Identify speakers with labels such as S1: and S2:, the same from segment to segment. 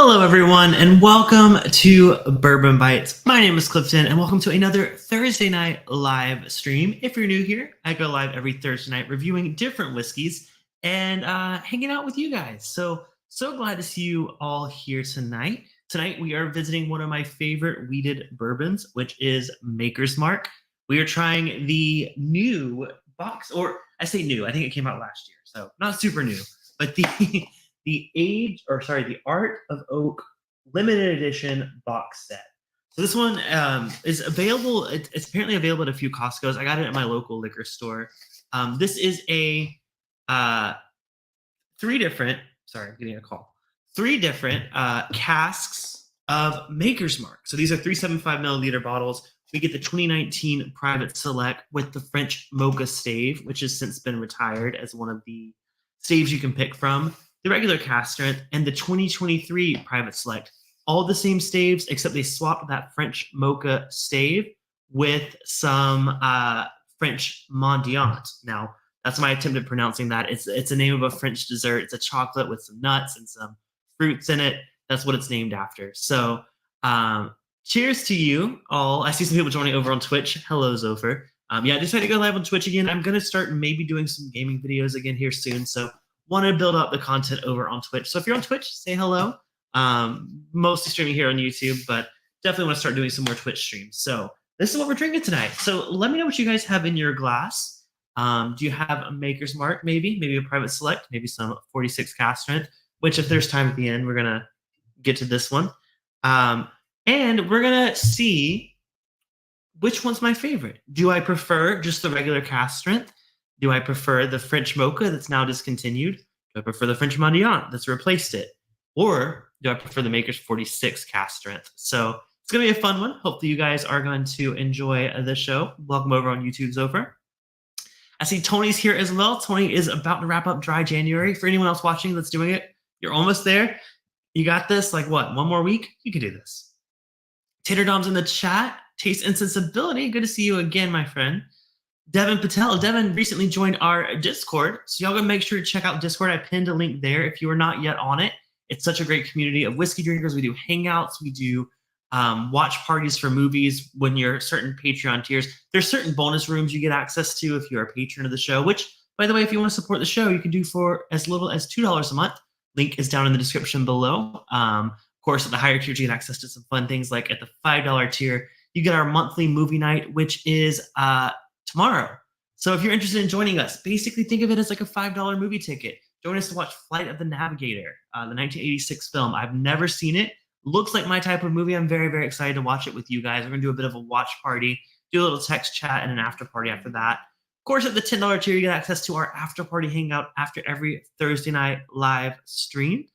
S1: Hello, everyone, and welcome to Bourbon Bites. My name is Clifton, and welcome to another Thursday night live stream. If you're new here, I go live every Thursday night reviewing different whiskeys and hanging out with you guys. So glad to see you all here tonight. Tonight, we are visiting one of my favorite wheated bourbons, which is Maker's Mark. We are trying the new box, or I say new, I think it came out last year, so not super new, but the Art of Oak limited edition box set. So this one is available. It's apparently available at a few Costco's. I got it at my local liquor store. This is a three different. Sorry, I'm getting a call. Three different casks of Maker's Mark. So these are 375 milliliter bottles. We get the 2019 Private Select with the French Mocha Stave, which has since been retired as one of the staves you can pick from. The regular cask strength, and the 2023 Private Select. All the same staves, except they swapped that French Mocha Stave with some French Mendiant. Now, that's my attempt at pronouncing that. It's a name of a French dessert. It's a chocolate with some nuts and some fruits in it. That's what it's named after. So, cheers to you all. I see some people joining over on Twitch. Hello, Zofer. I decided to go live on Twitch again. I'm going to start maybe doing some gaming videos again here soon. So, want to build up the content over on Twitch. So if you're on Twitch, say hello. Mostly streaming here on YouTube, but definitely want to start doing some more Twitch streams. So this is what we're drinking tonight. So let me know what you guys have in your glass. Do you have a Maker's Mark, maybe a Private Select, maybe some 46 cask strength, which if there's time at the end, we're going to get to this one. And we're going to see which one's my favorite. Do I prefer just the regular cask strength? Do I prefer the French Mocha that's now discontinued? Do I prefer the French Mendiant that's replaced it? Or do I prefer the Maker's 46 cask strength? So it's going to be a fun one. Hopefully you guys are going to enjoy the show. Welcome over on YouTube's over. I see Tony's here as well. Tony is about to wrap up Dry January. For anyone else watching that's doing it, you're almost there. You got this. Like what? One more week? You can do this. Tater Dom's in the chat. Taste Insensibility. Good to see you again, my friend. Devin Patel. Devin recently joined our Discord, so y'all go make sure to check out Discord. I pinned a link there if you are not yet on it. It's such a great community of whiskey drinkers. We do hangouts. We do watch parties for movies when you're certain Patreon tiers. There's certain bonus rooms you get access to if you're a patron of the show, which, by the way, if you want to support the show, you can do for as little as $2 a month. Link is down in the description below. Of course, at the higher tiers, you get access to some fun things like at the $5 tier, you get our monthly movie night, which is tomorrow. So if you're interested in joining us, basically think of it as like a $5 movie ticket. Join us to watch Flight of the Navigator, the 1986 film. I've never seen it. Looks like my type of movie. I'm very, very excited to watch it with you guys. We're going to do a bit of a watch party, do a little text chat, and an after party after that. Of course, at the $10 tier, you get access to our after party hangout after every Thursday night live stream.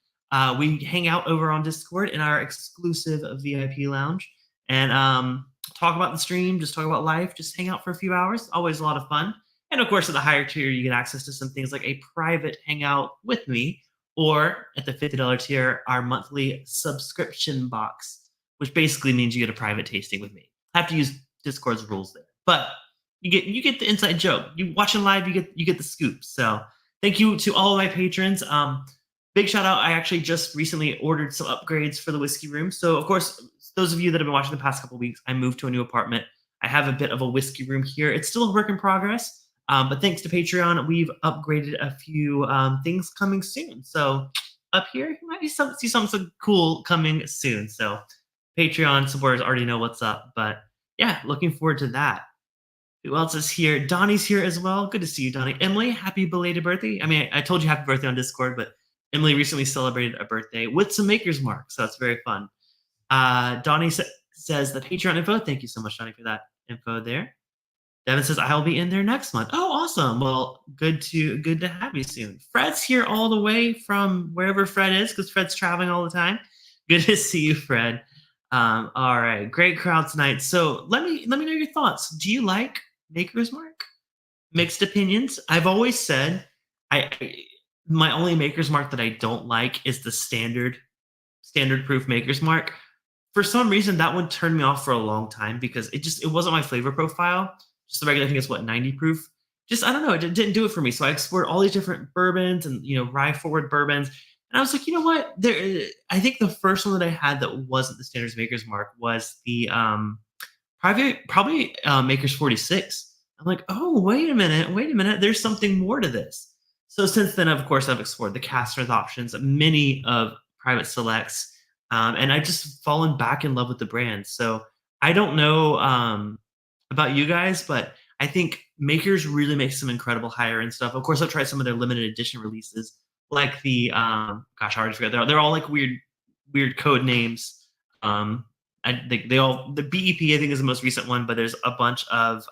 S1: We hang out over on Discord in our exclusive VIP lounge and talk about the stream, just talk about life, just hang out for a few hours. Always a lot of fun. And of course, at the higher tier, you get access to some things like a private hangout with me, or at the $50 tier, our monthly subscription box, which basically means you get a private tasting with me. I have to use Discord's rules there, but you get the inside joke. You watching live, you get the scoop. So thank you to all of my patrons. Big shout out. I actually just recently ordered some upgrades for the whiskey room. So of course, those of you that have been watching the past couple of weeks, I moved to a new apartment. I have a bit of a whiskey room here. It's still a work in progress, but thanks to Patreon, we've upgraded a few things coming soon. So up here, you might see something cool coming soon. So Patreon supporters already know what's up, but yeah, looking forward to that. Who else is here? Donnie's here as well. Good to see you, Donnie. Emily, happy belated birthday. I mean, I told you happy birthday on Discord, but Emily recently celebrated a birthday with some Maker's Mark, so that's very fun. Donnie says the Patreon info. Thank you so much, Donnie, for that info there. Devin says I will be in there next month. Oh, awesome. Well, good to have you soon. Fred's here all the way from wherever Fred is, because Fred's traveling all the time. Good to see you, Fred. All right, great crowd tonight. So let me know your thoughts. Do you like Maker's Mark? Mixed opinions. I've always said my only Maker's Mark that I don't like is the standard proof Maker's Mark. For some reason, that one turned me off for a long time because it wasn't my flavor profile. Just the regular, I think it's 90 proof. Just, I don't know, it didn't do it for me. So I explored all these different bourbons and, rye forward bourbons. And I was like, you know what? I think the first one that I had that wasn't the Standards Maker's Mark was the probably Maker's 46. I'm like, oh, wait a minute. There's something more to this. So since then, of course, I've explored the cast strength options, many of private selects, and I've just fallen back in love with the brand. So I don't know about you guys, but I think Makers really makes some incredible higher end stuff. Of course, I've tried some of their limited edition releases, like the gosh, I already forgot. They're all like weird code names. Um, I think they all the BEP I think is the most recent one, but there's a bunch of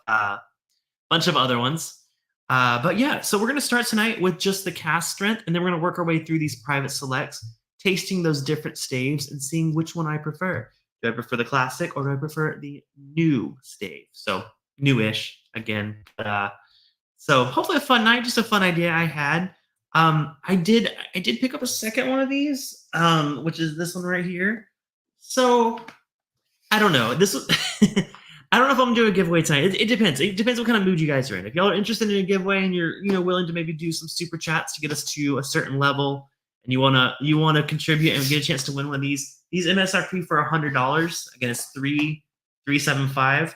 S1: other ones. But yeah, so we're gonna start tonight with just the cast strength, and then we're gonna work our way through these private selects, tasting those different staves and seeing which one I prefer. Do I prefer the classic or do I prefer the new stave? So newish again. So hopefully a fun night, just a fun idea I had. I did pick up a second one of these, which is this one right here. So I don't know. This was I don't know if I'm gonna do a giveaway tonight. It depends. It depends what kind of mood you guys are in. If y'all are interested in a giveaway and you're willing to maybe do some super chats to get us to a certain level, and you wanna contribute and get a chance to win one of these MSRP for $100. Again, it's 375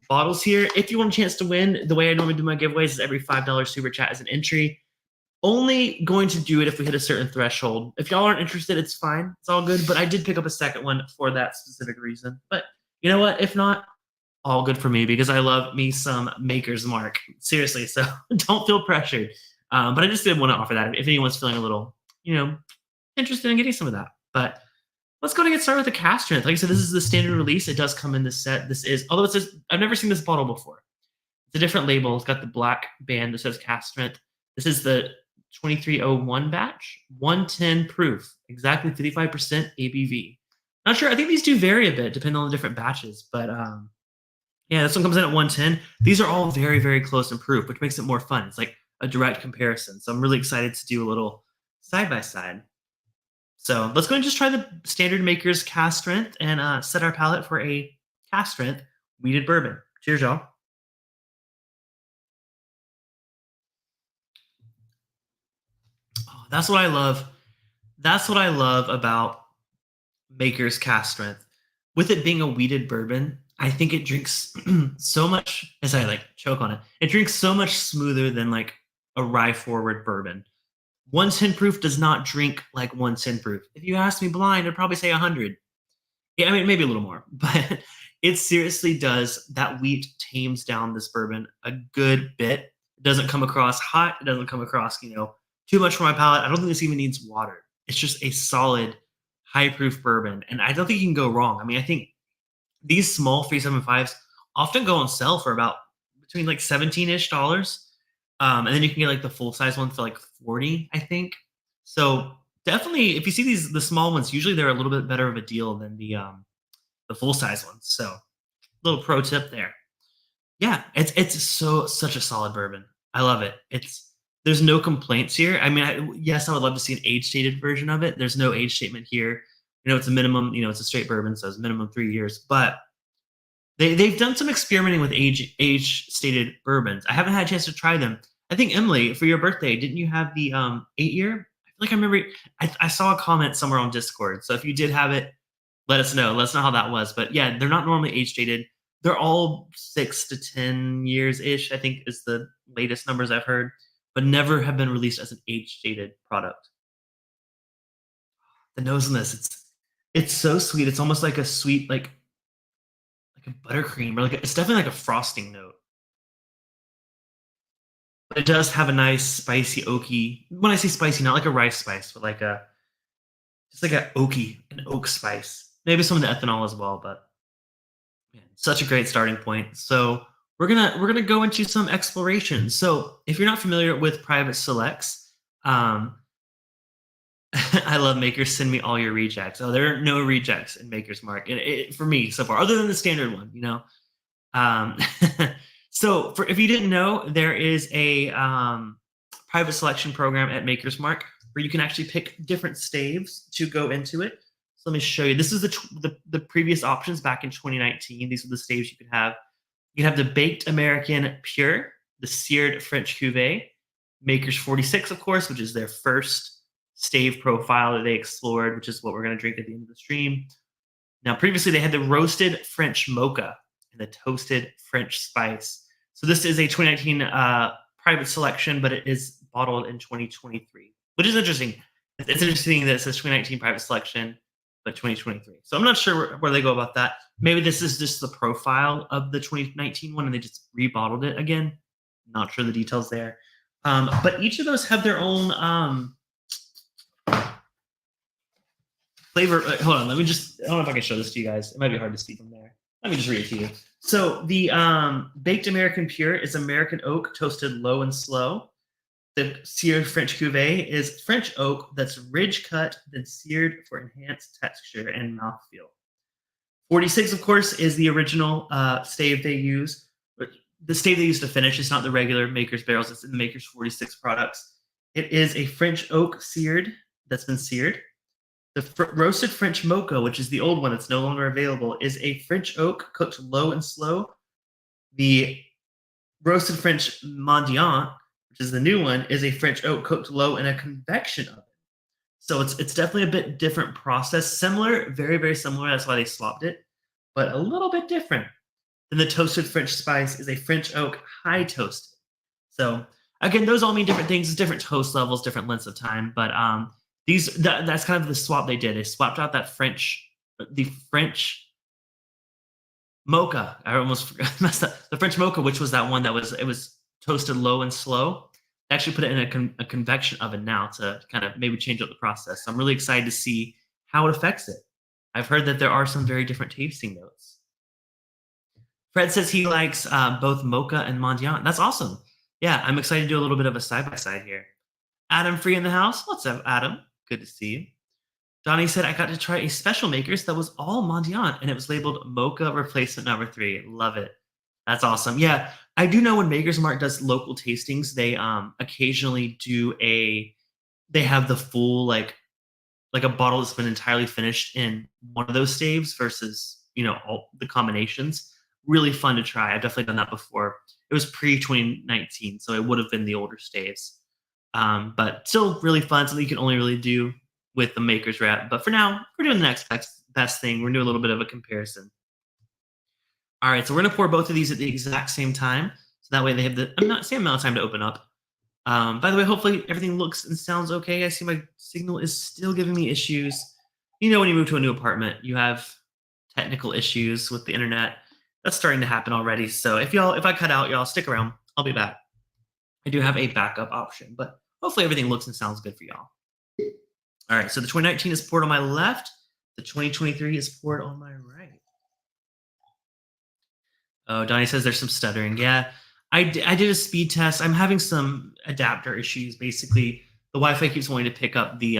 S1: bottles here. If you want a chance to win, the way I normally do my giveaways is every $5 super chat is an entry. Only going to do it if we hit a certain threshold. If y'all aren't interested, it's fine. It's all good. But I did pick up a second one for that specific reason. But you know what? If not, all good for me because I love me some Maker's Mark. Seriously, so don't feel pressured. But I just did want to offer that if anyone's feeling a little, interested in getting some of that. But let's go and get started with the cast strength. Like I said, this is the standard release. It does come in this set. This is, although it says, I've never seen this bottle before. It's a different label. It's got the black band that says cast strength. This is the 2301 batch, 110 proof, exactly 55% ABV. Not sure. I think these do vary a bit depending on the different batches, but yeah, this one comes in at 110. These are all very, very close in proof, which makes it more fun. It's like a direct comparison. So I'm really excited to do a little side by side. So let's go and just try the standard Maker's cast strength and set our palate for a cast strength wheated bourbon. Cheers, y'all. Oh, that's what I love. That's what I love about Maker's cast strength. With it being a wheated bourbon, I think it drinks so much, as I like choke on it, it drinks so much smoother than like a rye forward bourbon. 110 proof does not drink like 110 proof. If you ask me blind, I'd probably say 100. Yeah, I mean, maybe a little more, but it seriously does. That wheat tames down this bourbon a good bit. It doesn't come across hot. It doesn't come across, too much for my palate. I don't think this even needs water. It's just a solid, high proof bourbon. And I don't think you can go wrong. I mean, I think these small 375s often go on sale for about between like 17-ish dollars. And then you can get like the full size one for like 40, I think. So definitely, if you see the small ones, usually they're a little bit better of a deal than the full size ones. So little pro tip there. Yeah, it's such a solid bourbon. I love it. There's no complaints here. I mean, yes, I would love to see an age stated version of it. There's no age statement here. It's a minimum. It's a straight bourbon, so it's minimum 3 years. But they've done some experimenting with age stated bourbons. I haven't had a chance to try them. I think Emily, for your birthday, didn't you have the 8-year? I feel like I remember. I saw a comment somewhere on Discord. So if you did have it, let us know. Let us know how that was. But yeah, they're not normally age stated. They're all 6 to 10 years ish. I think is the latest numbers I've heard, but never have been released as an age stated product. The nose on this, it's so sweet. It's almost like a sweet like a buttercream or it's definitely like a frosting note. But it does have a nice spicy oaky. When I say spicy, not like a rice spice, but like just like an oak spice. Maybe some of the ethanol as well, but man, such a great starting point. So we're gonna go into some exploration. So if you're not familiar with private selects, I love Makers. Send me all your rejects. Oh, there are no rejects in Maker's Mark for me so far, other than the standard one. Um, so if you didn't know, there is a private selection program at Maker's Mark where you can actually pick different staves to go into it. So let me show you. This is the previous options back in 2019. These are the staves you could have. You can have the Baked American Pure, the Seared French Cuvée, Maker's 46, of course, which is their first stave profile that they explored, which is what we're going to drink at the end of the stream. Now, previously they had the roasted French Mocha and the toasted French Spice. So this is a 2019 private selection, but it is bottled in 2023, which is interesting. It's interesting that it says 2019 private selection, but 2023. So I'm not sure where they go about that. Maybe this is just the profile of the 2019 one and they just rebottled it again. Not sure the details there. But each of those have their own flavor. Hold on, let me just, I don't know if I can show this to you guys. It might be hard to see from there. Let me just read it to you. So the Baked American Pure is American oak toasted low and slow. The seared French Cuvée is French oak that's ridge cut, then seared for enhanced texture and mouthfeel. 46, of course, is the original stave they use. The stave they use to finish is not the regular Maker's barrels. It's in the Maker's 46 products. It is a French oak seared that's been seared. The roasted French Mocha, which is the old one that's no longer available, is a French oak cooked low and slow. The roasted French Mendiant, which is the new one, is a French oak cooked low in a convection oven. So it's definitely a bit different process. Similar, very, very similar. That's why they swapped it, but a little bit different. Then the toasted French Spice is a French oak high toasted. So again, those all mean different things, different toast levels, different lengths of time. But that's kind of the swap they did. They swapped out the French Mocha. I almost messed up. The French Mocha, which was that one that was toasted low and slow. They actually put it in a convection oven now to kind of maybe change up the process. So I'm really excited to see how it affects it. I've heard that there are some very different tasting notes. Fred says he likes both Mocha and Mendiant. That's awesome. Yeah, I'm excited to do a little bit of a side-by-side here. Adam Free in the house. What's up, Adam? Good to see you. Donnie said, I got to try a special Makers that was all Mendiant, and it was labeled Mocha Replacement Number 3. Love it. That's awesome. Yeah, I do know when Maker's Mark does local tastings, they occasionally they have the full, like a bottle that's been entirely finished in one of those staves versus, all the combinations. Really fun to try. I've definitely done that before. It was pre-2019, so it would have been the older staves. But still really fun, something you can only really do with the Maker's wrap. But for now, we're doing the next best thing. We're doing a little bit of a comparison. All right, so we're gonna pour both of these at the exact same time. So that way they have the same amount of time to open up. By the way, hopefully everything looks and sounds okay. I see my signal is still giving me issues. When you move to a new apartment, you have technical issues with the internet. That's starting to happen already. So if I cut out, y'all stick around. I'll be back. I do have a backup option, but hopefully everything looks and sounds good for y'all. All right, so the 2019 is poured on my left. The 2023 is poured on my right. Oh, Donnie says there's some stuttering. Yeah, I did a speed test. I'm having some adapter issues. Basically, the Wi-Fi keeps wanting to pick up the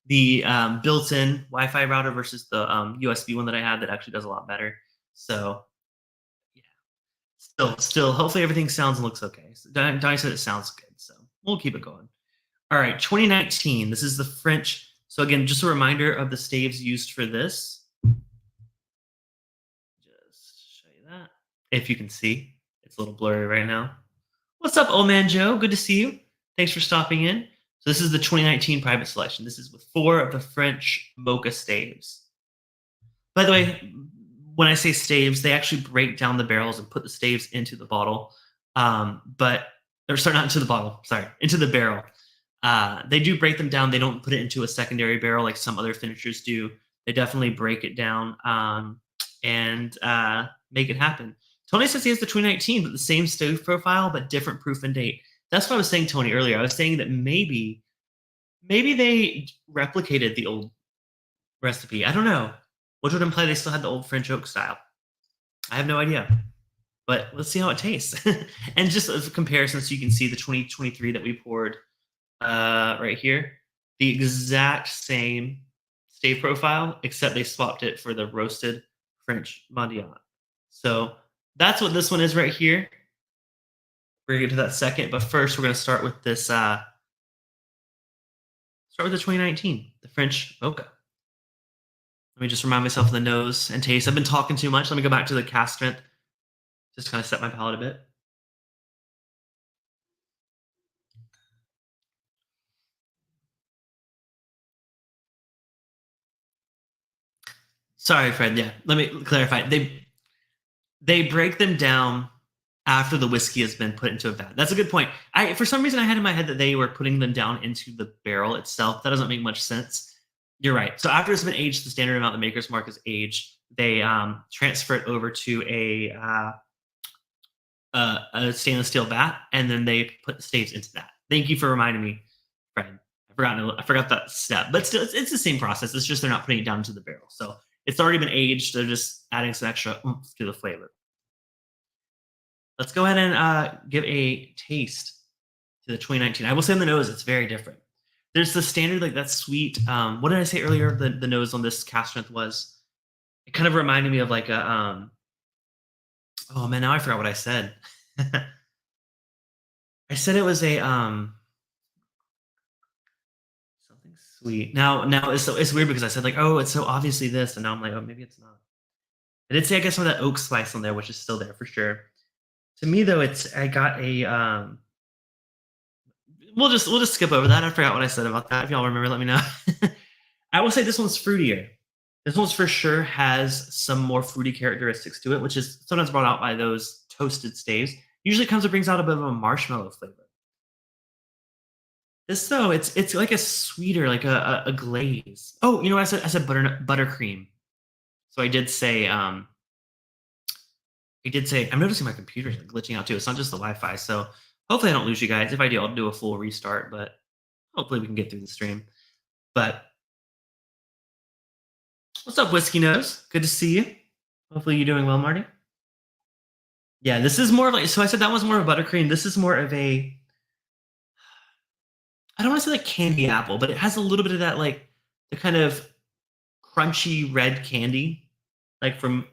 S1: built-in Wi-Fi router versus the USB one that I had that actually does a lot better. So yeah, still, hopefully everything sounds and looks okay. So Donnie said it sounds good, so we'll keep it going. All right, 2019. This is the French. So again, just a reminder of the staves used for this. Just show you that. If you can see, it's a little blurry right now. What's up, old man Joe? Good to see you. Thanks for stopping in. So this is the 2019 private selection. This is with 4 of the French Mocha Staves. By the way, when I say staves, they actually break down the barrels and put the staves into the bottle. Not into the bottle. Sorry, into the barrel. They do break them down. They don't put it into a secondary barrel like some other finishers do. They definitely break it down and make it happen. Tony says he has the 2019, but the same stove profile, but different proof and date. That's what I was saying, Tony, earlier. I was saying that maybe they replicated the old recipe. I don't know. Which would imply they still had the old French oak style. I have no idea. But let's see how it tastes. And just as a comparison, so you can see the 2023 that we poured right here, the exact same stave profile, except they swapped it for the roasted French Mendiant. So that's what this one is right here. We're gonna get to that second, but first we're gonna start with this. Start with the 2019, the French Mocha. Let me just remind myself of the nose and taste. I've been talking too much. Let me go back to the cask strength. Just kind of set my palate a bit. Sorry, Fred. Yeah, let me clarify. They break them down after the whiskey has been put into a vat. That's a good point. I for some reason I had in my head that they were putting them down into the barrel itself. That doesn't make much sense. You're right. So after it's been aged, the standard amount the Maker's Mark is aged. They transfer it over to a stainless steel vat, and then they put the staves into that. Thank you for reminding me, Fred. I forgot that step, but still, it's the same process. It's just they're not putting it down into the barrel. So it's already been aged. They're just adding some extra oomph to the flavor. Let's go ahead and give a taste to the 2019. I will say on the nose, it's very different. There's the standard, like that sweet. What did I say earlier? The nose on this cast strength was. It kind of reminded me of like a. Oh man, now I forgot what I said. I said it was a something sweet. Now it's weird because I said like, oh, it's so obviously this, and now I'm like, oh, maybe it's not. I did say I guess some of that oak spice on there, which is still there for sure. To me though, it's I got a we'll just skip over that. I forgot what I said about that. If y'all remember, let me know. I will say this one's fruitier. This one's for sure has some more fruity characteristics to it, which is sometimes brought out by those toasted staves. Usually comes and brings out a bit of a marshmallow flavor. This though, it's like a sweeter, like a glaze. Oh, you know what I said? I said buttercream. So I did say I'm noticing my computer's like glitching out too. It's not just the Wi-Fi. So hopefully I don't lose you guys. If I do, I'll do a full restart, but hopefully we can get through the stream. But what's up, Whiskey Nose? Good to see you. Hopefully you're doing well, Marty. Yeah, this is more of like, so I said that was more of a buttercream. This is more of a, I don't want to say like candy apple, but it has a little bit of that like the kind of crunchy red candy, like from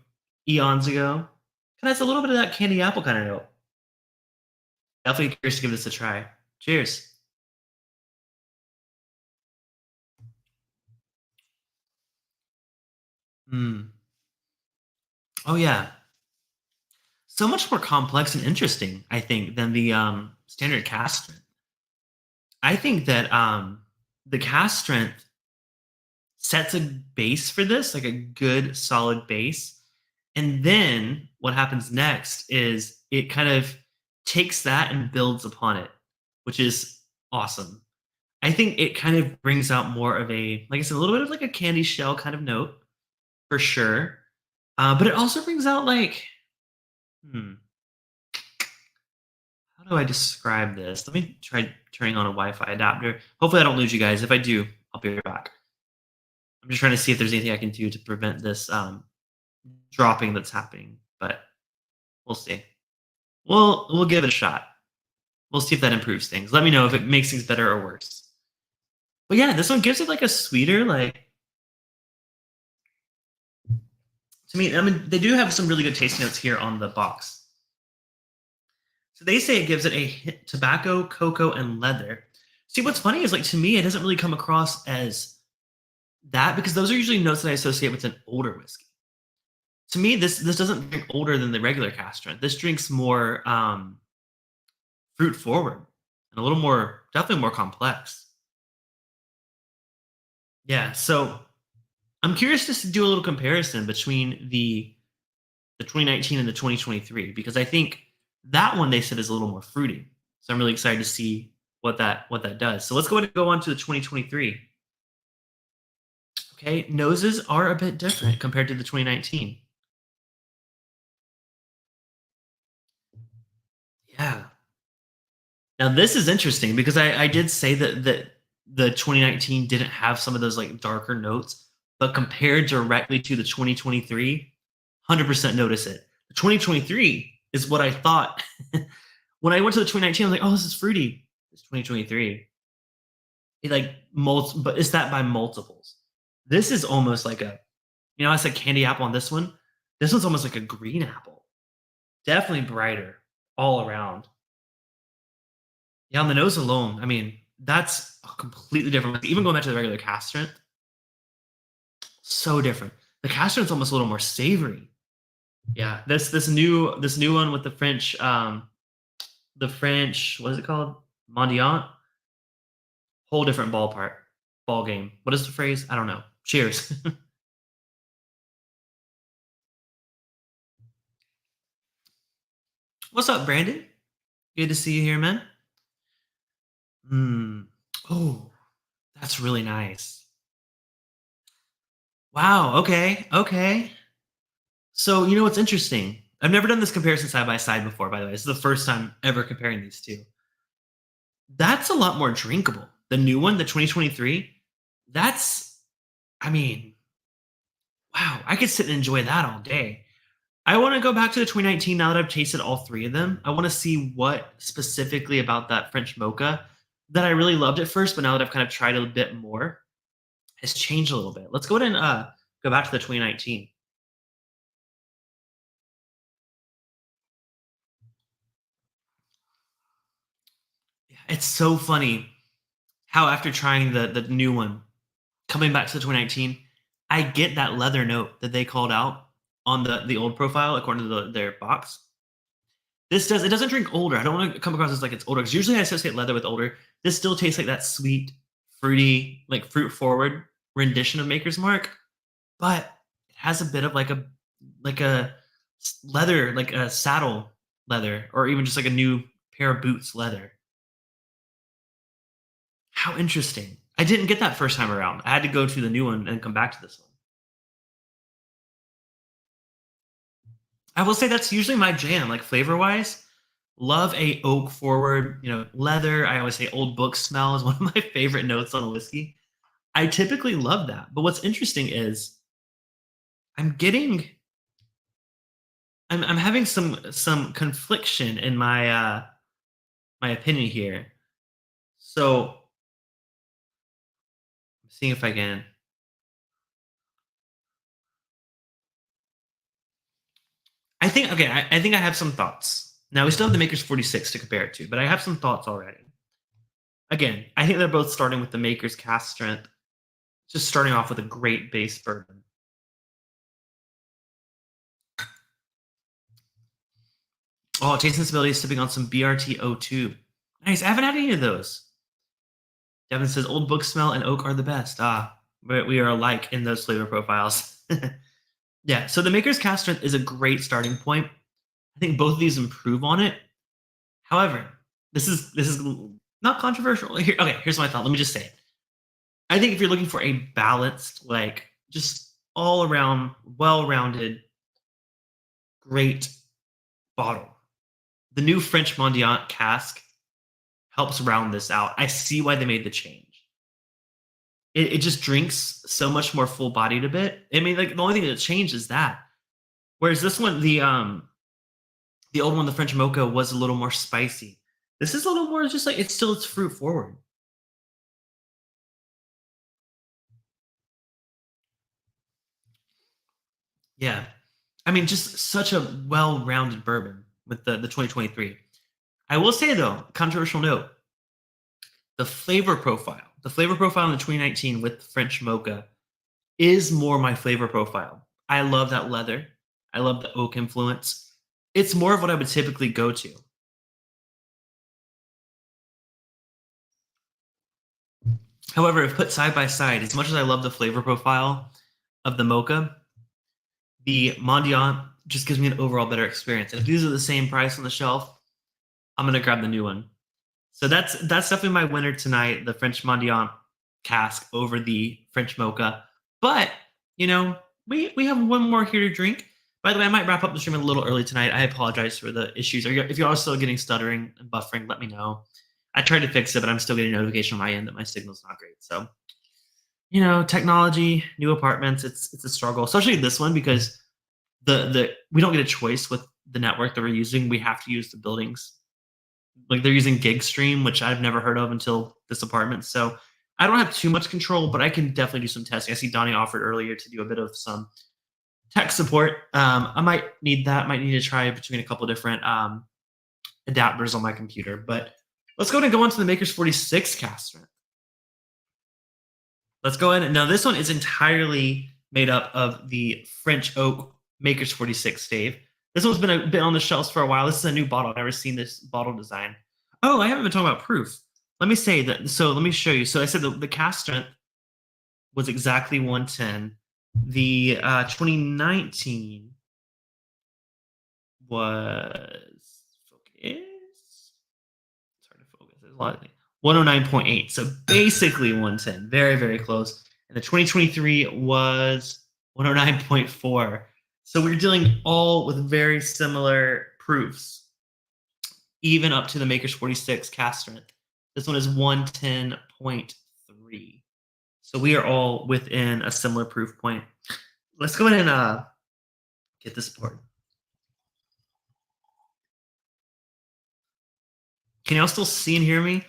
S1: eons ago. Kind of has a little bit of that candy apple kind of note. Definitely curious to give this a try. Cheers. Mm. Oh yeah, so much more complex and interesting, I think, than the standard cast strength. I think that the cast strength sets a base for this, like a good solid base. And then what happens next is it kind of takes that and builds upon it, which is awesome. I think it kind of brings out more of a, like I said, a little bit of like a candy shell kind of note for sure. But it also brings out like, hmm, how do I describe this? Let me try turning on a Wi-Fi adapter. Hopefully I don't lose you guys. If I do, I'll be right back. I'm just trying to see if there's anything I can do to prevent this dropping that's happening, but we'll see. We'll give it a shot. We'll see if that improves things. Let me know if it makes things better or worse. But yeah, this one gives it like a sweeter, like to me. I mean, they do have some really good taste notes here on the box. So they say it gives it a hit tobacco, cocoa, and leather. See, what's funny is like to me, it doesn't really come across as that because those are usually notes that I associate with an older whiskey. To me, this doesn't drink older than the regular cast strength. This drinks more fruit forward and a little more, definitely more complex. Yeah, so I'm curious just to do a little comparison between the 2019 and the 2023 because I think that one they said is a little more fruity. So I'm really excited to see what that does. So let's go ahead and go on to the 2023. Okay, noses are a bit different compared to the 2019. Yeah. Now this is interesting because I did say that the 2019 didn't have some of those like darker notes, but compared directly to the 2023, 100% notice it. The 2023 is what I thought when I went to the 2019. I was like, oh, this is fruity. It's 2023. It like but it's that by multiples. This is almost like a, I said candy apple on this one. This one's almost like a green apple. Definitely brighter all around. Yeah, on the nose alone, I mean, that's a completely different. Like, even going back to the regular cast strength, so different. The cast strength's almost a little more savory. Yeah, this new one with the French, what is it called? Mendiant. Whole different ball game. What is the phrase? I don't know. Cheers. What's up, Brandon? Good to see you here, man. Hmm. Oh, that's really nice. Wow. Okay. Okay. So you know what's interesting? I've never done this comparison side by side before. By the way, this is the first time ever comparing these two. That's a lot more drinkable. The new one, the 2023. That's. I mean, wow. I could sit and enjoy that all day. I want to go back to the 2019 now that I've tasted all three of them. I want to see what specifically about that French mocha that I really loved at first, but now that I've kind of tried it a bit more, has changed a little bit. Let's go ahead and go back to the 2019. Yeah, it's so funny how after trying the new one, coming back to the 2019, I get that leather note that they called out on the old profile according to their box. This does it doesn't drink older. I don't want to come across as like it's older because usually I associate leather with older. This still tastes like that sweet, fruity, like fruit forward rendition of Maker's Mark, but it has a bit of like a leather, like a saddle leather, or even just like a new pair of boots leather. How interesting. I didn't get that first time around. I had to go to the new one and come back to this one. I will say that's usually my jam, like flavor wise. Love a oak forward, leather. I always say old book smell is one of my favorite notes on a whiskey. I typically love that. But what's interesting is I'm getting I'm having some confliction in my opinion here. So seeing if I can. I think okay, I think I have some thoughts. Now we still have the Maker's 46 to compare it to, but I have some thoughts already. Again, I think they're both starting with the Maker's cast strength, just starting off with a great base bourbon. Oh, taste sensibility is sipping on some BRT02. Nice. I haven't had any of those. Devin says old book smell and oak are the best. Ah, we are alike in those flavor profiles. Yeah. So the Maker's cast strength is a great starting point. I think both of these improve on it. However, this is not controversial. Okay, here's my thought. Let me just say it. I think if you're looking for a balanced, like just all around, well-rounded, great bottle, the new French Mendiant cask helps round this out. I see why they made the change. It just drinks so much more full bodied a bit. I mean, like the only thing that changed is that. Whereas this one, the old one, the French Mocha, was a little more spicy. This is a little more just like it's fruit forward. Yeah. I mean, just such a well-rounded bourbon with the 2023. I will say though, controversial note, the flavor profile in the 2019 with French Mocha is more my flavor profile. I love that leather. I love the oak influence. It's more of what I would typically go to. However, if put side by side, as much as I love the flavor profile of the Mocha, the Mendiant just gives me an overall better experience. And if these are the same price on the shelf, I'm gonna grab the new one. So that's definitely my winner tonight, the French Mendiant cask over the French Mocha. But we have one more here to drink. By the way, I might wrap up the stream a little early tonight. I apologize for the issues. If you're all still getting stuttering and buffering, let me know. I tried to fix it, but I'm still getting notification on my end that my signal's not great. So technology, new apartments, it's a struggle, especially this one because the we don't get a choice with the network that we're using. We have to use the buildings. Like they're using gig stream, which I've never heard of until this apartment. So I don't have too much control, but I can definitely do some testing. I see Donnie offered earlier to do a bit of some tech support. I might need that. Might need to try between a couple different adapters on my computer. But let's go ahead and go on to the Maker's 46 caster. Let's go in. Now, this one is entirely made up of the French oak Maker's 46 stave. This one's been a bit on the shelves for a while. This is a new bottle. I've never seen this bottle design. Oh, I haven't been talking about proof. Let me say that. So let me show you. So I said the cast strength was exactly 110. The 2019 was 109.8. So basically 110. Very, very close. And the 2023 was 109.4. So we're dealing all with very similar proofs, even up to the Maker's 46 cast strength. This one is 110.3. So we are all within a similar proof point. Let's go ahead and get this poured. Can y'all still see and hear me?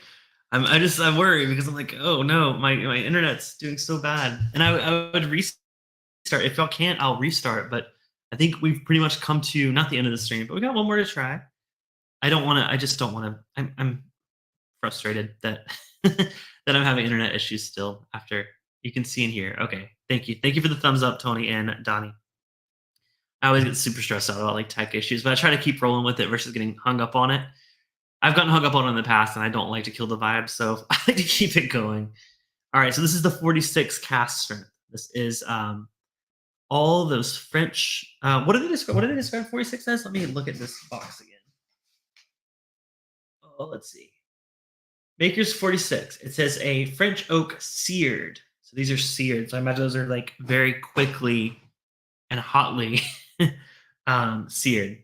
S1: I worry because I'm like, oh no, my internet's doing so bad. And I would restart. If y'all can't, I'll restart. But I think we've pretty much come to not the end of the stream, but we got one more to try. I just don't want to. I'm frustrated that that I'm having internet issues still after you can see and hear. Okay. Thank you. Thank you for the thumbs up, Tony and Donnie. I always get super stressed out about like tech issues, but I try to keep rolling with it versus getting hung up on it. I've gotten hung up on it in the past, and I don't like to kill the vibe, so I like to keep it going. All right, so this is the 46 cast strength. This is all those French. What do they describe 46 as? Let me look at this box again. Oh, let's see. Maker's 46. It says a French oak seared. So these are seared. So I imagine those are like very quickly and hotly seared.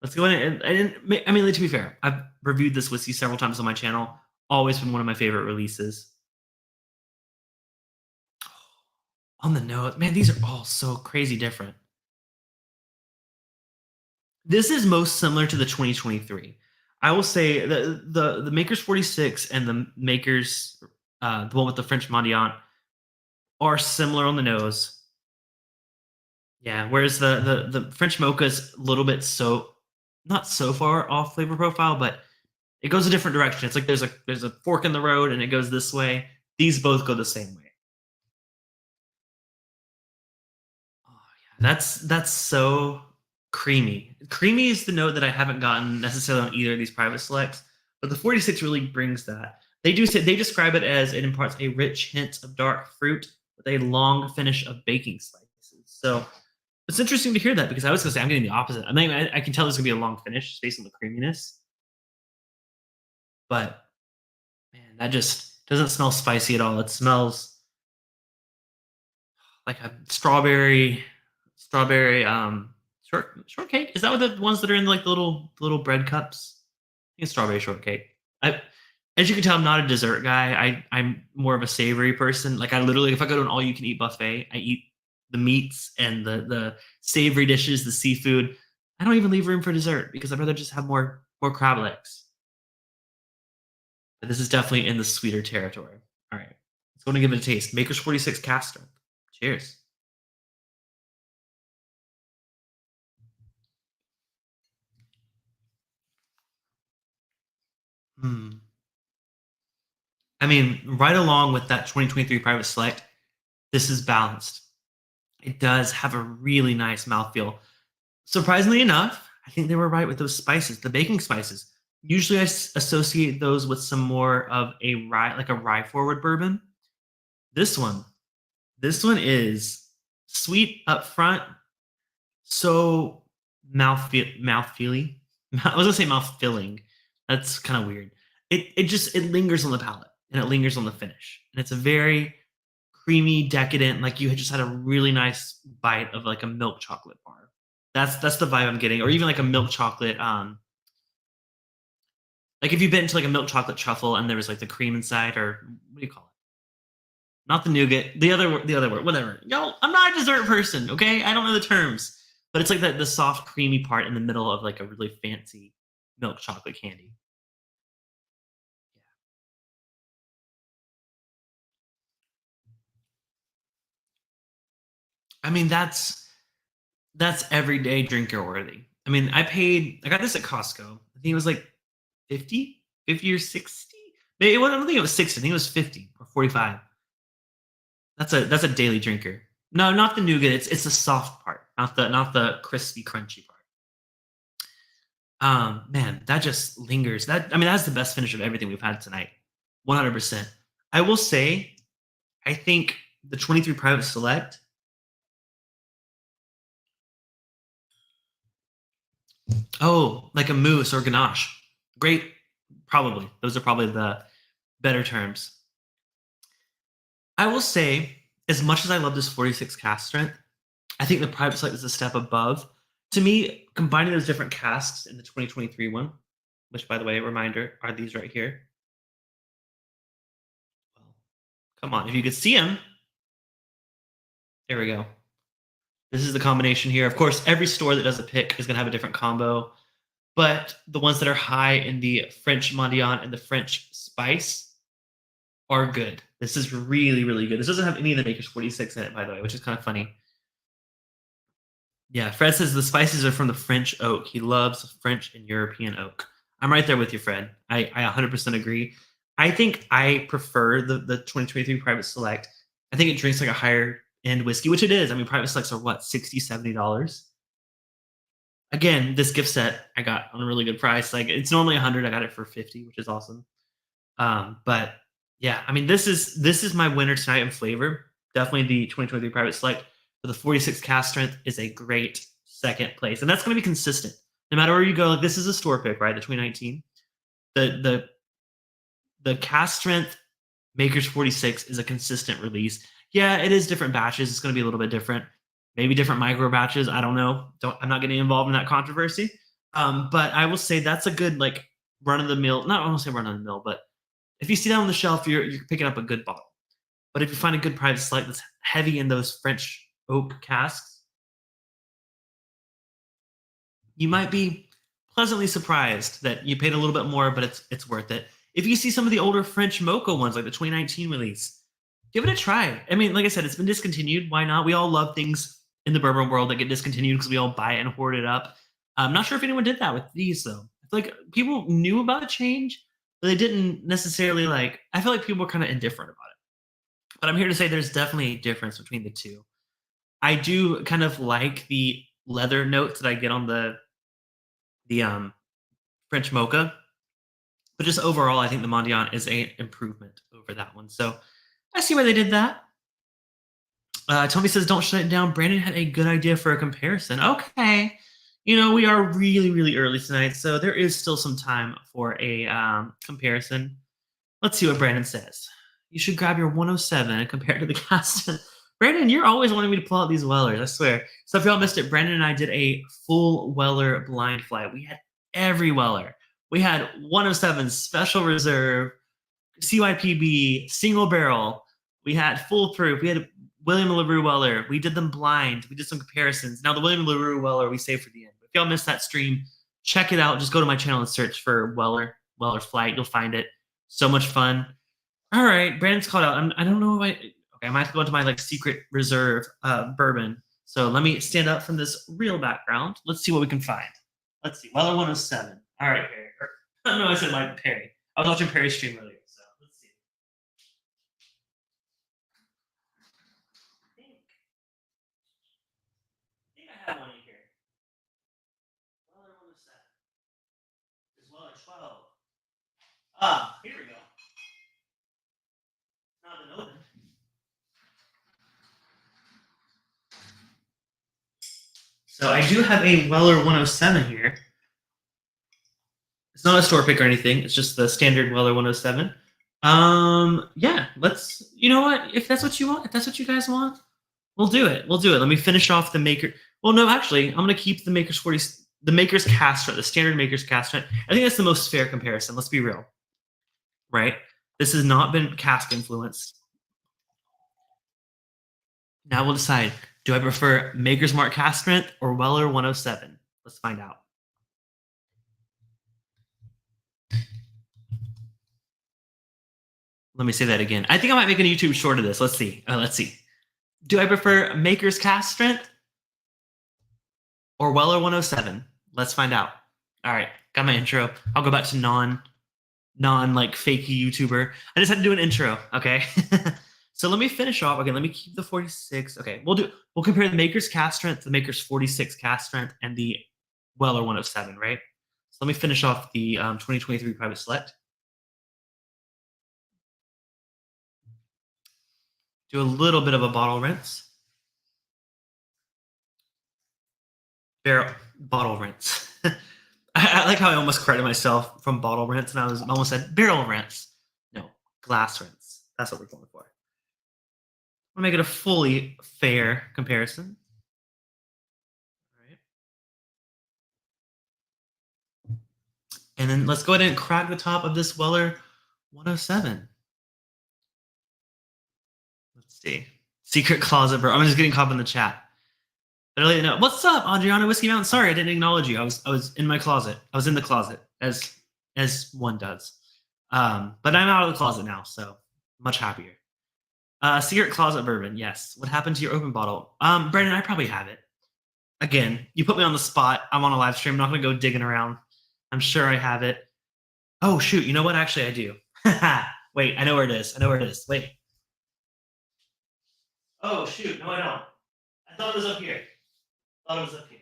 S1: Let's go in I mean, to be fair, I've reviewed this whiskey several times on my channel. Always been one of my favorite releases. On the nose, man, these are all so crazy different. This is most similar to the 2023. I will say the Maker's 46 and the Maker's the one with the French Mendiant are similar on the nose. Yeah, whereas the French Mocha is a little bit not so far off flavor profile, but it goes a different direction. It's like there's a fork in the road and it goes this way. These both go the same way. Oh, yeah. That's so creamy. Creamy is the note that I haven't gotten necessarily on either of these private selects, but the 46 really brings that. They describe it as it imparts a rich hint of dark fruit with a long finish of baking spices. So it's interesting to hear that because I was going to say I'm getting the opposite. I mean, I can tell there's going to be a long finish based on the creaminess, but man, that just doesn't smell spicy at all. It smells like a strawberry shortcake. Is that what the ones that are in like the little bread cups? I think it's strawberry shortcake. As you can tell, I'm not a dessert guy. I'm more of a savory person. Like I literally, if I go to an all you can eat buffet, I eat the meats and the savory dishes, the seafood. I don't even leave room for dessert because I'd rather just have more crab legs. But this is definitely in the sweeter territory. All right, let's go and give it a taste. Maker's 46 cast strength. Cheers. I mean, right along with that 2023 private select, this is balanced. It does have a really nice mouthfeel. Surprisingly enough, I think they were right with those spices, the baking spices. Usually I associate those with some more of a rye, like a rye forward bourbon. This one is sweet up front, so mouthfeely. I was gonna say mouth filling. That's kind of weird. It lingers on the palate and it lingers on the finish, and it's a very creamy, decadent. Like you had just had a really nice bite of like a milk chocolate bar. That's the vibe I'm getting, or even like a milk chocolate. Like if you've been to like a milk chocolate truffle and there was like the cream inside, or what do you call it? Not the nougat, the other word, whatever. Y'all, I'm not a dessert person, okay? I don't know the terms, but it's like the soft, creamy part in the middle of like a really fancy milk chocolate candy. I mean, that's everyday drinker worthy. I mean, I got this at Costco. I think it was like 50 or 60. Maybe, I don't think it was 60. I think it was 50 or 45. That's a daily drinker. No, not the nougat. It's the soft part, not the crispy, crunchy part. Man, that just lingers. I mean, that's the best finish of everything we've had tonight. 100%. I will say, I think the 23 Private Select. Oh, like a mousse or ganache. Great, Probably. Those are probably the better terms. I will say, as much as I love this 46 cask strength, I think the private select is a step above. To me, combining those different casks in the 2023 one, which by the way, reminder, are these right here. Well, come on, if you could see them, there we go. This is the combination here. Of course, every store that does a pick is going to have a different combo, but the ones that are high in the French Mendiant and the French spice are good. This is really, really good. This doesn't have any of the Maker's 46 in it, by the way, which is kind of funny. Yeah, Fred says the spices are from the French oak. He loves French and European oak. I'm right there with you, Fred. I 100% agree. I think I prefer the 2023 Private Select. I think it drinks like a higher end whiskey, which it is. I mean, Private Selects are what, $60, $70? Again, this gift set I got on a really good price. Like it's normally 100. I got it for 50, which is awesome. But yeah, I mean, this is my winner tonight in flavor. Definitely the 2023 Private Select. But the 46 cask strength is a great second place, and that's going to be consistent no matter where you go. Like this is a store pick, right? The 2019, the cask strength Maker's 46 is a consistent release. Yeah, it is different batches. It's going to be a little bit different, maybe different micro batches. I don't know. I'm not getting involved in that controversy. But I will say that's a good like run of the mill. Not I won't say run of the mill, but if you see that on the shelf, you're picking up a good bottle. But if you find a good private select that's heavy in those French oak casks, you might be pleasantly surprised that you paid a little bit more, but it's worth it. If you see some of the older French Mocha ones, like the 2019 release, give it a try. I mean, like I said, it's been discontinued. Why not? We all love things in the bourbon world that get discontinued because we all buy it and hoard it up. I'm not sure if anyone did that with these, though. I feel like people knew about a change, but they didn't necessarily like. I feel like people were kind of indifferent about it. But I'm here to say there's definitely a difference between the two. I do kind of like the leather notes that I get on the French Mocha, but just overall, I think the Mendiant is an improvement over that one. So I see why they did that. Tony says, "Don't shut it down." Brandon had a good idea for a comparison. Okay, we are really, really early tonight, so there is still some time for a comparison. Let's see what Brandon says. You should grab your 107 and compare it to the cast. Brandon, you're always wanting me to pull out these Wellers, I swear. So if y'all missed it, Brandon and I did a full Weller blind flight. We had every Weller. We had 107 Special Reserve, CYPB, Single Barrel. We had Full Proof. We had William LaRue Weller. We did them blind. We did some comparisons. Now the William LaRue Weller we saved for the end. If y'all missed that stream, check it out. Just go to my channel and search for Weller Flight. You'll find it. So much fun. All right, Brandon's called out. I don't know if I might have to go into my like secret reserve bourbon. So let me stand up from this real background. Let's see what we can find. Let's see. Weller 107. All right, Perry. No, I said Mike Perry. I was watching Perry's stream earlier. So let's see. I think I have one in here. Weller 107. There's Weller 12. Here we go. Not been opened. So I do have a Weller 107 here. It's not a store pick or anything. It's just the standard Weller 107. Yeah, you know what? If that's what you want, if that's what you guys want, we'll do it. Let me finish off the Maker. Well, no, actually, I'm going to keep the Maker's 40, the Maker's cask strength, the standard Maker's cask strength. I think that's the most fair comparison. Let's be real. Right? This has not been cask influenced. Now we'll decide, do I prefer Maker's Mark cask strength or Weller 107? Let's find out. Let me say that again. I think I might make a YouTube short of this. Let's see. Do I prefer Maker's cask strength or Weller 107? Let's find out. All right, got my intro. I'll go back to non like fakey YouTuber. I just had to do an intro. Okay. So let me finish off. Okay, let me keep the 46. Okay, we'll compare the Maker's cask strength, the Maker's 46 cask strength, and the Weller 107. Right. So let me finish off the 2023 Private Select. Do a little bit of a bottle rinse. Bottle rinse. I like how I almost corrected myself from bottle rinse, and I almost said barrel rinse. No, glass rinse. That's what we're going for. We'll make it a fully fair comparison. All right. And then let's go ahead and crack the top of this Weller 107. Let's see. Secret closet bro. I'm just getting caught in the chat. But I'll let you know. What's up, Adriana Whiskey Mountain? Sorry, I didn't acknowledge you. I was in my closet. I was in the closet, as one does. But I'm out of the closet now, so much happier. Secret closet bourbon. Yes. What happened to your open bottle? Brandon, I probably have it. Again, you put me on the spot. I'm on a live stream. I'm not gonna go digging around. I'm sure I have it. Oh shoot! You know what? Actually, I do. Wait, I know where it is. I know where it is. Wait. Oh shoot! No, I don't. I thought it was up here. I thought it was up here.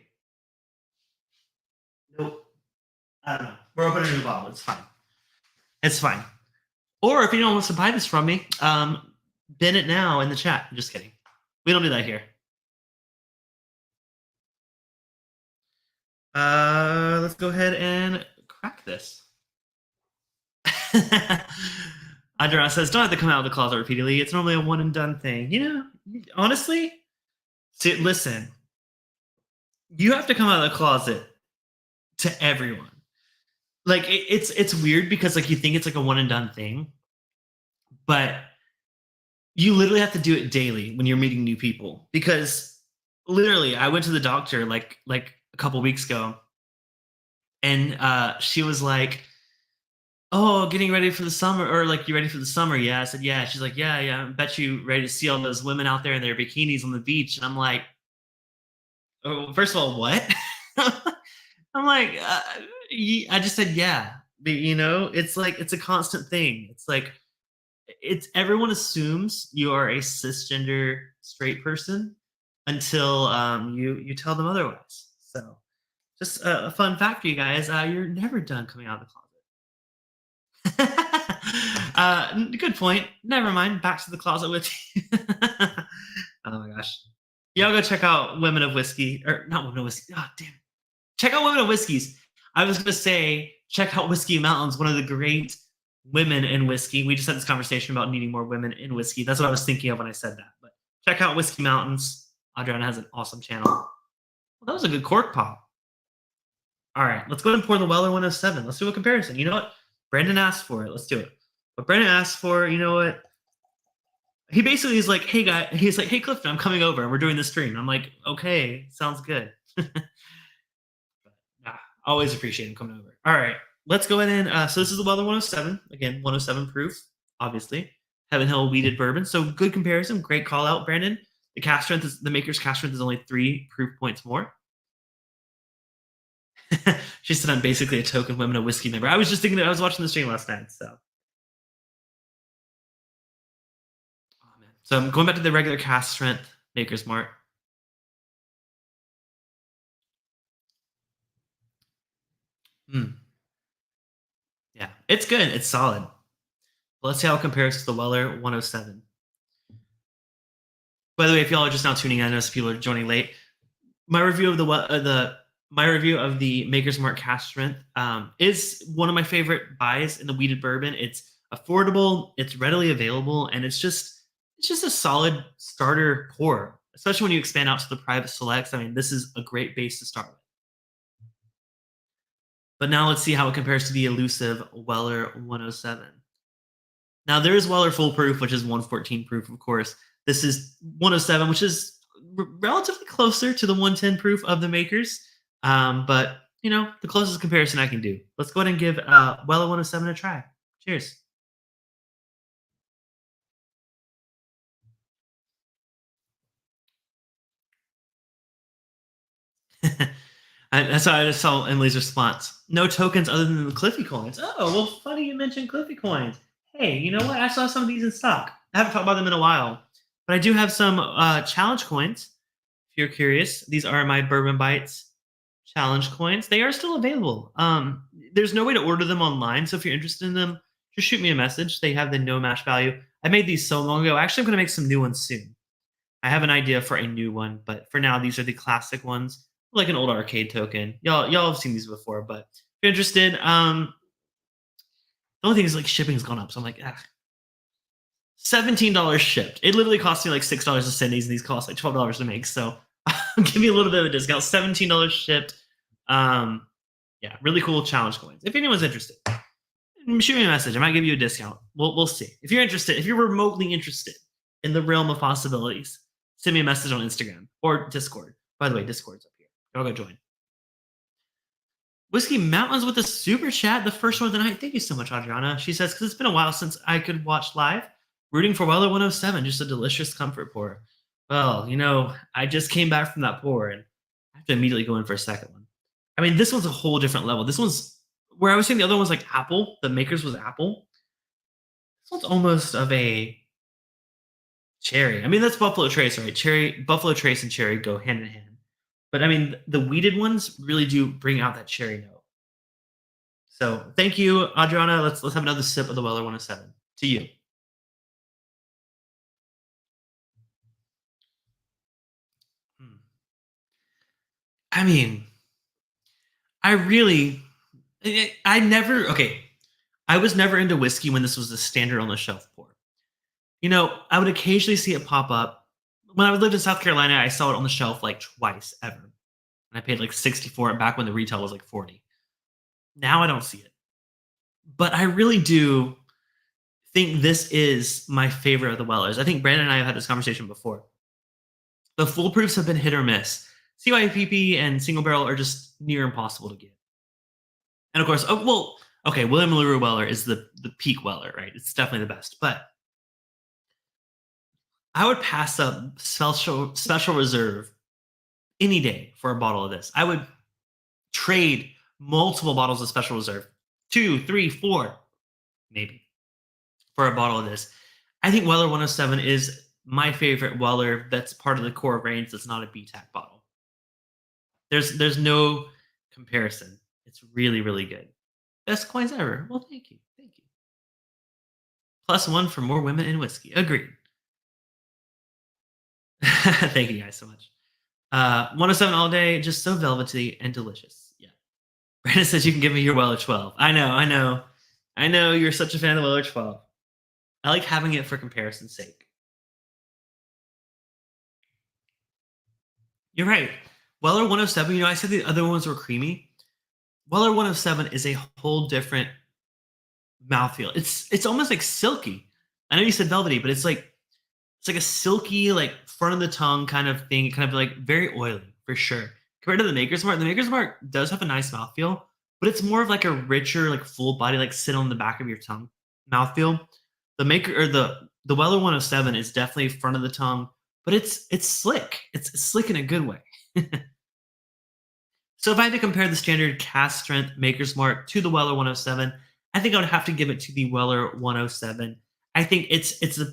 S1: Nope. I don't know. We're opening a new bottle. It's fine. It's fine. Or if anyone wants to buy this from me, bin it now in the chat. I'm just kidding. We don't do that here. Let's go ahead and crack this. Adra says, don't have to come out of the closet repeatedly. It's normally a one and done thing. You know, honestly, listen, you have to come out of the closet to everyone. Like it's weird because like you think it's like a one and done thing, but you literally have to do it daily when you're meeting new people. Because literally, I went to the doctor like a couple weeks ago, and she was like, oh, getting ready for the summer, or like, you ready for the summer? Yeah. I said, yeah. She's like, yeah. I bet you ready to see all those women out there in their bikinis on the beach. And I'm like, oh, first of all, what? I'm like, I just said, yeah. But, you know, it's like, it's a constant thing. It's like, everyone assumes you are a cisgender straight person until you tell them otherwise. So just a fun fact for you guys, you're never done coming out of the closet. Good point. Never mind. Back to the closet with you. Oh my gosh. Y'all go check out Women of Whiskey, or not Women of Whiskey. Oh, damn. Check out Women of Whiskeys. I was going to say, check out Whiskey Mountains, one of the great women in whiskey. We just had this conversation about needing more women in whiskey. That's what I was thinking of when I said that. But check out Whiskey Mountains. Adriana has an awesome channel. Well, that was a good cork pop. All right, let's go ahead and pour the Weller 107. Let's do a comparison. You know what? Brandon asked for it. Let's do it. But Brandon asked for, you know what? He basically is like, hey, guy. He's like, hey, Clifton, I'm coming over and we're doing the stream. I'm like, okay, sounds good. Always appreciate him coming over. All right, let's go ahead and, so this is the Weller 107. Again, 107 proof, obviously. Heaven Hill Weeded Bourbon. So good comparison. Great call out, Brandon. The cask strength is, the maker's cask strength is only 3 proof points more. She said I'm basically a token Women of Whiskey member. I was just thinking that I was watching the stream last night, so. Oh, man. So I'm going back to the regular cask strength Maker's Mark. Yeah, it's good. It's solid. But let's see how it compares to the Weller 107. By the way, if y'all are just now tuning in, I know some people are joining late. My review of the Maker's Mark cask strength is one of my favorite buys in the weeded bourbon. It's affordable, it's readily available, and it's just a solid starter pour, especially when you expand out to the private selects. I mean, this is a great base to start with. But now let's see how it compares to the elusive Weller 107. Now there is Weller full proof, which is 114 proof, of course. This is 107, which is relatively closer to the 110 proof of the makers. But, you know, the closest comparison I can do. Let's go ahead and give Weller 107 a try. Cheers. That's how I just saw Emily's response. No tokens other than the Cliffy coins. Oh, well, funny you mentioned Cliffy coins. Hey, you know what? I saw some of these in stock. I haven't talked about them in a while. But I do have some challenge coins, if you're curious. These are my Bourbon Bytes challenge coins. They are still available. There's no way to order them online, so if you're interested in them, just shoot me a message. They have the no match value. I made these so long ago. Actually, I'm going to make some new ones soon. I have an idea for a new one, but for now, these are the classic ones, like an old arcade token. Y'all have seen these before, but you're interested, the only thing is like shipping's gone up. So I'm like, $17 shipped. It literally cost me like $6 to send these, and these cost like $12 to make. So give me a little bit of a discount. $17 shipped. Yeah, really cool challenge coins. If anyone's interested, shoot me a message. I might give you a discount. We'll see. If you're interested, if you're remotely interested in the realm of possibilities, send me a message on Instagram or Discord. By the way, Discord's up here. Y'all go join. Whiskey Mountains with a super chat, the first one of the night. Thank you so much, Adriana. She says, because it's been a while since I could watch live. Rooting for Weller 107, just a delicious comfort pour. Well, I just came back from that pour, and I have to immediately go in for a second one. I mean, this one's a whole different level. This one's where I was saying the other one's like apple. The Maker's was apple. This one's almost of a cherry. I mean, that's Buffalo Trace, right? Buffalo Trace and cherry go hand in hand. But I mean, the weeded ones really do bring out that cherry note. So thank you, Adriana. Let's have another sip of the Weller 107. To you. I mean, I was never into whiskey when this was the standard on the shelf pour. I would occasionally see it pop up. When I lived in South Carolina, I saw it on the shelf like twice ever. And I paid like $60 for it back when the retail was like $40. Now I don't see it. But I really do think this is my favorite of the Wellers. I think Brandon and I have had this conversation before. The foolproofs have been hit or miss. CYPP and single barrel are just near impossible to get. And of course, William LaRue Weller is the peak Weller, right? It's definitely the best. But I would pass up special reserve any day for a bottle of this. I would trade multiple bottles of special reserve, 2, 3, 4, maybe, for a bottle of this. I think Weller 107 is my favorite Weller that's part of the core range that's not a BTAC bottle. There's no comparison. It's really, really good. Best coins ever. Well, thank you. Thank you. +1 for more women in whiskey. Agreed. Thank you guys so much. 107 all day, just so velvety and delicious. Yeah. Brandon says you can give me your Weller 12. I know. You're such a fan of Weller 12. I like having it for comparison's sake. You're right. Weller 107, I said the other ones were creamy. Weller 107 is a whole different mouthfeel. It's almost like silky. I know you said velvety, but it's like a silky, like front of the tongue kind of thing, kind of like very oily for sure. Compared to the Maker's Mark, the Maker's Mark does have a nice mouthfeel, but it's more of like a richer, like full body, like sit on the back of your tongue mouthfeel. The Weller 107 is definitely front of the tongue, but it's slick. It's slick in a good way. So if I had to compare the standard cask strength Maker's Mark to the Weller 107, I think I would have to give it to the Weller 107. I think it's a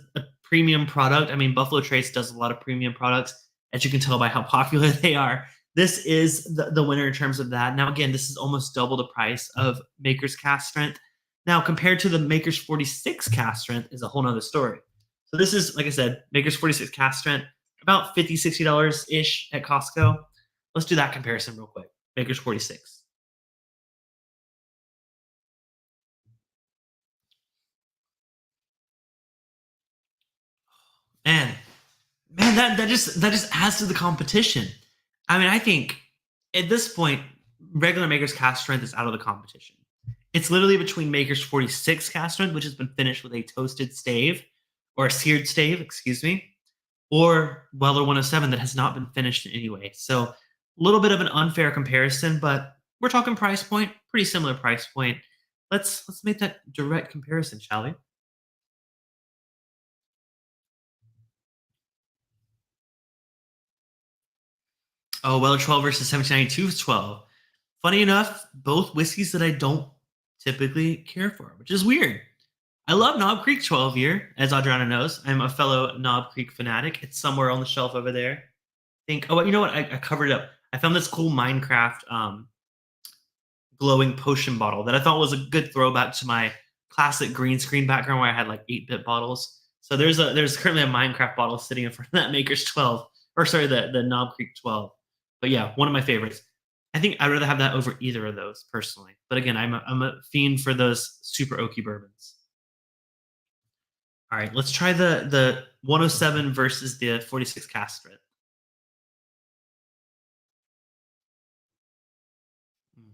S1: premium product. I mean, Buffalo Trace does a lot of premium products, as you can tell by how popular they are. This is the winner in terms of that. Now, again, this is almost double the price of Maker's cask strength. Now, compared to the Maker's 46 cask strength is a whole nother story. So this is, like I said, Maker's 46 cask strength, about $50, $60-ish at Costco. Let's do that comparison real quick. Maker's 46. Man, that just adds to the competition. I mean, I think at this point, regular Maker's cask strength is out of the competition. It's literally between Maker's 46 cask strength, which has been finished with a toasted stave, or a seared stave, excuse me, or Weller 107 that has not been finished in any way. So a little bit of an unfair comparison, but we're talking price point, pretty similar price point. Let's make that direct comparison, shall we? Oh, Weller 12 versus 1792 12. Funny enough, both whiskeys that I don't typically care for, which is weird. I love Knob Creek 12 year, as Adriana knows. I'm a fellow Knob Creek fanatic. It's somewhere on the shelf over there. You know what? I covered it up. I found this cool Minecraft glowing potion bottle that I thought was a good throwback to my classic green screen background where I had like 8-bit bottles. So there's currently a Minecraft bottle sitting in front of that Maker's 12, or sorry, the Knob Creek 12. But yeah, one of my favorites. I think I'd rather have that over either of those personally. But again, I'm a fiend for those super oaky bourbons. All right, let's try the 107 versus the 46 cask strength. Mm.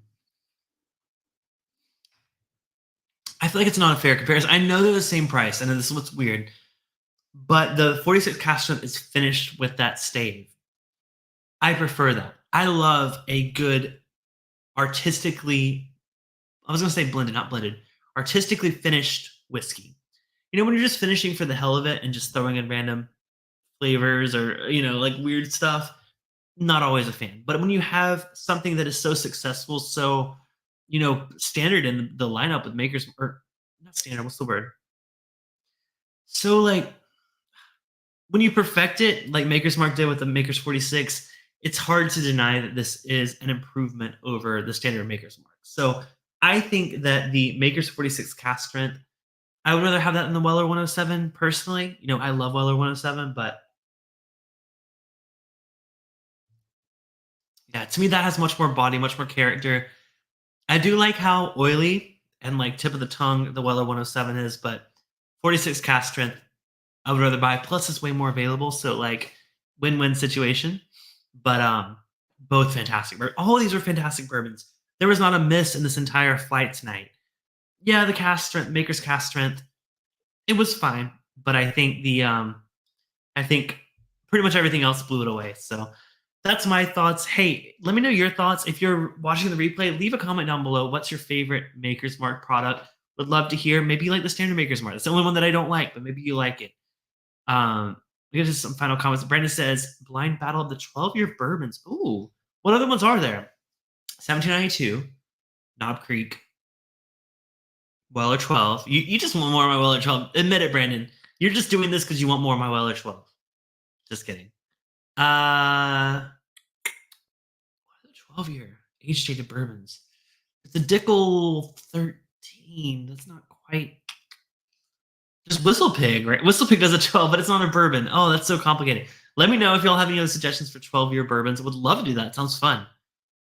S1: I feel like it's not a fair comparison. I know they're the same price, and this is what's weird. But the 46 cask strength is finished with that stave. I prefer that. I love a good artistically, I was gonna say blended, not blended, artistically finished whiskey. You know, when you're just finishing for the hell of it and just throwing in random flavors or, like weird stuff, not always a fan. But when you have something that is so successful, so, standard in the lineup with makers, or not standard, what's the word? So like when you perfect it, like Maker's Mark did with the Maker's 46, it's hard to deny that this is an improvement over the standard Maker's Mark. So I think that the Maker's 46 cask strength, I would rather have that than the Weller 107 personally. I love Weller 107, but yeah, to me that has much more body, much more character. I do like how oily and like tip of the tongue the Weller 107 is, but 46 cask strength I would rather buy. Plus, it's way more available, so like win-win situation. But both fantastic. All of these are fantastic bourbons. There was not a miss in this entire flight tonight. Yeah, the cask strength, Maker's cask strength, it was fine, but I think pretty much everything else blew it away. So that's my thoughts. Hey, let me know your thoughts. If you're watching the replay, leave a comment down below. What's your favorite Maker's Mark product? Would love to hear. Maybe you like the standard Maker's Mark. It's the only one that I don't like, but maybe you like it. We got just some final comments. Brandon says, blind battle of the 12-year bourbons. Ooh, what other ones are there? 1792, Knob Creek, Weller 12. You just want more of my Weller 12. Admit it, Brandon. You're just doing this because you want more of my Weller 12. Just kidding. What are the 12-year age-dated bourbons? It's a Dickel 13. That's not quite. Just Whistle Pig, right? Whistle Pig does a 12, but it's not a bourbon. Oh, that's so complicated. Let me know if y'all have any other suggestions for 12-year bourbons. Would love to do that. Sounds fun.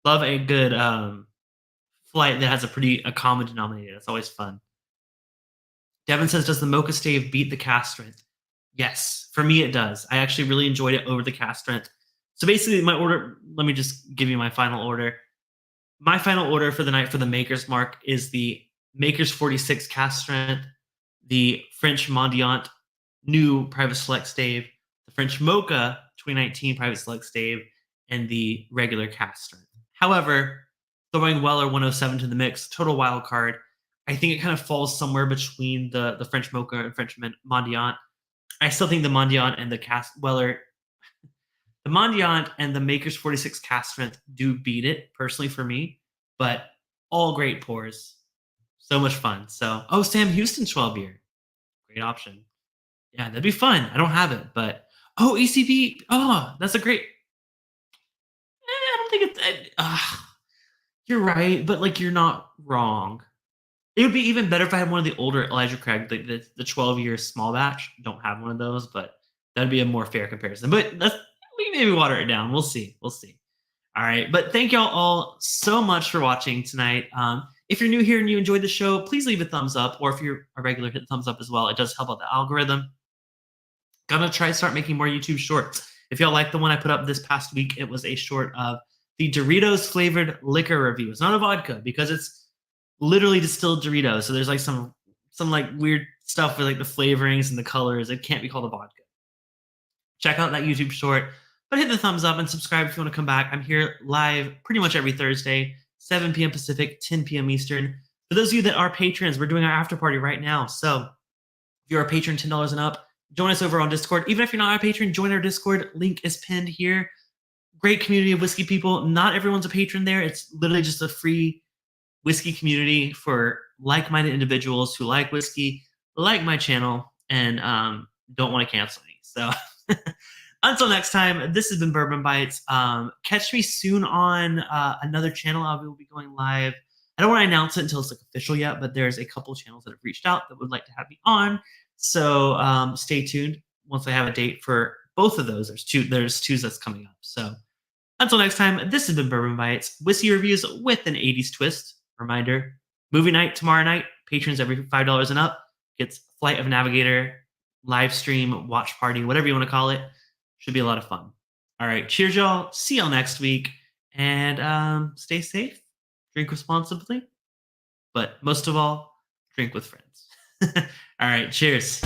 S1: Love a good flight that has a common denominator. That's always fun. Devin says, does the Mocha Stave beat the cask strength? Yes, for me it does. I actually really enjoyed it over the cask strength. So basically, my order, let me just give you my final order. My final order for the night for the Maker's Mark is the Maker's 46 cask strength, the French Mendiant new Private Select Stave, the French Mocha 2019 Private Select Stave, and the regular cask strength. However, throwing Weller 107 to the mix, total wild card. I think it kind of falls somewhere between the French Mocha and French Mendiant. I still think the Mendiant and the the Mendiant and the Maker's 46 cask strength do beat it personally for me, but all great pours. So much fun. So, Sam Houston 12-year. Great option. Yeah, that'd be fun. I don't have it, but ECB. Oh, that's a great. I don't think it's. You're right, but like you're not wrong. It would be even better if I had one of the older Elijah Craig, the 12-year small batch. Don't have one of those, but that'd be a more fair comparison. But we can maybe water it down. We'll see. We'll see. All right, but thank y'all all so much for watching tonight. If you're new here and you enjoyed the show, please leave a thumbs up, or if you're a regular, hit the thumbs up as well. It does help out the algorithm. Gonna try to start making more YouTube shorts. If y'all like the one I put up this past week, it was a short of the Doritos flavored liquor review. It's not a vodka because it's literally distilled Doritos. So there's like some like weird stuff with like the flavorings and the colors. It can't be called a vodka. Check out that YouTube short, but hit the thumbs up and subscribe if you want to come back. I'm here live pretty much every Thursday, 7 p.m. Pacific, 10 p.m. Eastern. For those of you that are patrons, we're doing our after party right now. So if you're a patron, $10 and up, join us over on Discord. Even if you're not a patron, join our Discord. Link is pinned here. Great community of whiskey people. Not everyone's a patron there. It's literally just a free whiskey community for like-minded individuals who like whiskey, like my channel, and don't want to cancel me. So until next time, this has been Bourbon Bites. Catch me soon on another channel. I will be going live. I don't want to announce it until it's like official yet, but there's a couple channels that have reached out that would like to have me on. So stay tuned. Once I have a date for both of those, there's two that's coming up. So Until next time, this has been Bourbon Bites, whiskey reviews with an 80s twist. Reminder, movie night tomorrow night. Patrons every $5 and up gets Flight of Navigator, live stream, watch party, whatever you want to call it. Should be a lot of fun. All right, cheers, y'all. See y'all next week. And stay safe, drink responsibly, but most of all, drink with friends. All right, cheers.